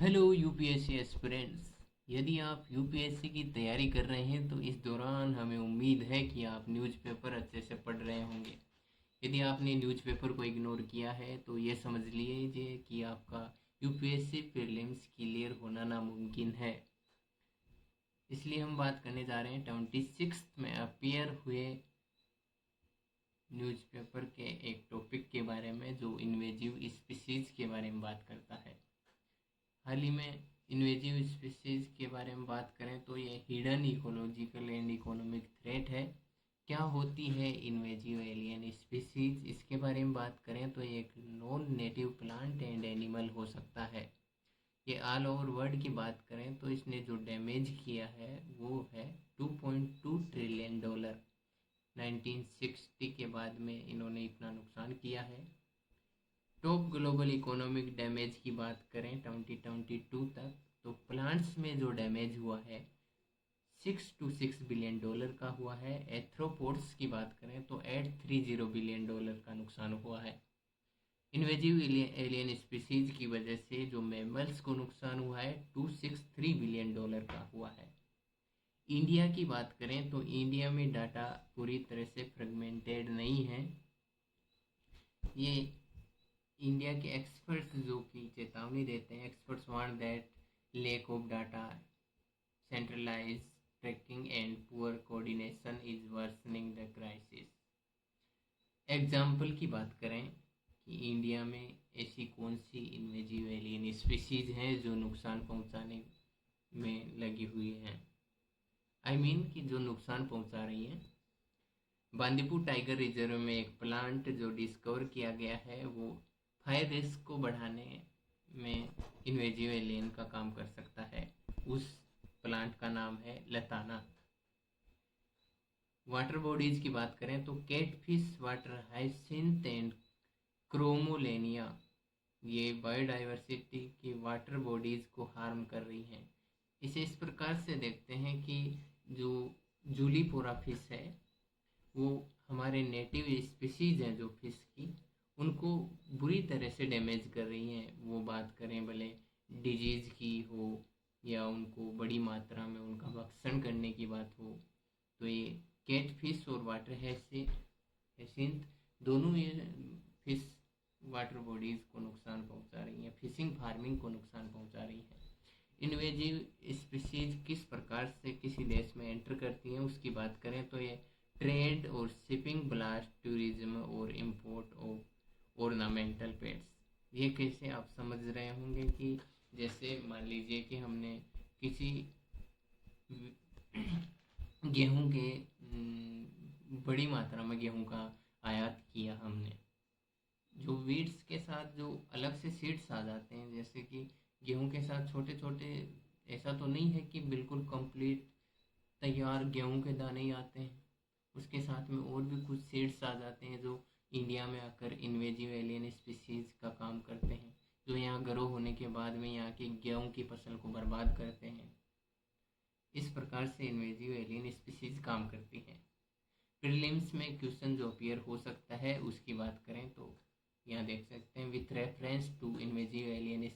Hello UPSC aspirants. यदि आप UPSC की तैयारी कर रहे हैं तो इस दौरान हमें उम्मीद है कि आप न्यूज़पेपर अच्छे से पढ़ रहे होंगे। यदि आपने न्यूज़पेपर को इग्नोर किया है तो ये समझ लीजिए कि आपका यूपीएससी प्रीलिम्स क्लियर होना नामुमकिन है। इसलिए हम बात करने जा रहे हैं 26 में अपीयर हुए न्यूज़पेपर के एक टॉपिक के बारे में जो इन्वेजिव स्पीसीज के बारे में बात करता है। हाल ही में इन्वेजिव स्पीसीज के बारे में बात करें तो ये hidden ecological and economic threat है। क्या होती है इन्वेजिव एलियन स्पीसीज, इसके बारे में बात करें तो ये एक non native plant and animal हो सकता है। ये ऑल ओवर वर्ल्ड की बात करें तो इसने जो डैमेज किया है वो है $2.2 ट्रिलियन। 1960 के बाद में इन्होंने इतना नुकसान किया है। टॉप ग्लोबल इकोनॉमिक डैमेज की बात करें 2022 तक तो प्लांट्स में जो डैमेज हुआ है $6 to 6 बिलियन का हुआ है। एथ्रोपोड्स की बात करें तो $830 बिलियन का नुकसान हुआ है। इन्वेजिव एलियन स्पीसीज की वजह से जो मैमल्स को नुकसान हुआ है $263 बिलियन का हुआ है। इंडिया की बात करें तो इंडिया में डाटा पूरी तरह से फ्रेगमेंटेड नहीं है। ये इंडिया के एक्सपर्ट्स जो कि चेतावनी देते हैं, एक्सपर्ट्स वांट that lack of data, centralise tracking and poor coordination is worsening the crisis. Example की बात करें कि इंडिया में ऐसी कौन सी इन्वेजिव एलियन स्पीसीज हैं जो नुकसान पहुंचाने में लगी हुई हैं, कि जो नुकसान पहुंचा रही हैं। बांदीपुर टाइगर रिजर्व में एक प्लांट जो डिस्कवर किया गया है वो फायर रिस्क को बढ़ाने में इन्वेजिव एलियन का काम कर सकता है। उस प्लांट का नाम है लताना। वाटर बॉडीज की बात करें तो कैटफिश, वाटर हाइसिंथ एंड क्रोमोलेनिया ये बायोडाइवर्सिटी की वाटर बॉडीज को हार्म कर रही हैं। इसे इस प्रकार से देखते हैं कि जो जूलीपोरा फिश है वो हमारे नेटिव स्पीसीज हैं जो फिश की, उनको बुरी तरह से डैमेज कर रही हैं। वो बात करें भले डिजीज़ की हो या उनको बड़ी मात्रा में उनका भक्षण करने की बात हो, तो ये कैट फिश और वाटर हैसिंथ दोनों ये फिश वाटर बॉडीज़ को नुकसान पहुंचा रही हैं, फिशिंग फार्मिंग को नुकसान पहुंचा रही हैं। इन्वेजिव स्पीसीज किस प्रकार से किसी देश में एंटर करती हैं उसकी बात करें तो ये ट्रेड और शिपिंग, ब्लास्ट, टूरिज्म और इंपोर्ट ऑफ ऑर्नामेंटल पेट्स। ये कैसे आप समझ रहे होंगे कि जैसे मान लीजिए कि हमने किसी गेहूं के बड़ी मात्रा में गेहूं का आयात किया हमने, जो वीड्स के साथ जो अलग से सीड्स आ जाते हैं, जैसे कि गेहूं के साथ छोटे छोटे, ऐसा तो नहीं है कि बिल्कुल कंप्लीट तैयार गेहूं के दाने ही आते हैं, उसके साथ में और भी कुछ सीड्स आ जाते हैं जो इंडिया में आकर इन्वेजिव एलियन स्पीसीज का काम करते हैं, जो यहाँ ग्रो होने के बाद में यहाँ की गेहूं की फसल को बर्बाद करते हैं। इस प्रकार से इन्वेजिव एलियन स्पीसीज काम करती हैं। प्रीलिम्स में क्वेश्चन जो अपीयर हो सकता है उसकी बात करें तो यहाँ देख सकते हैं, with reference to invasive alien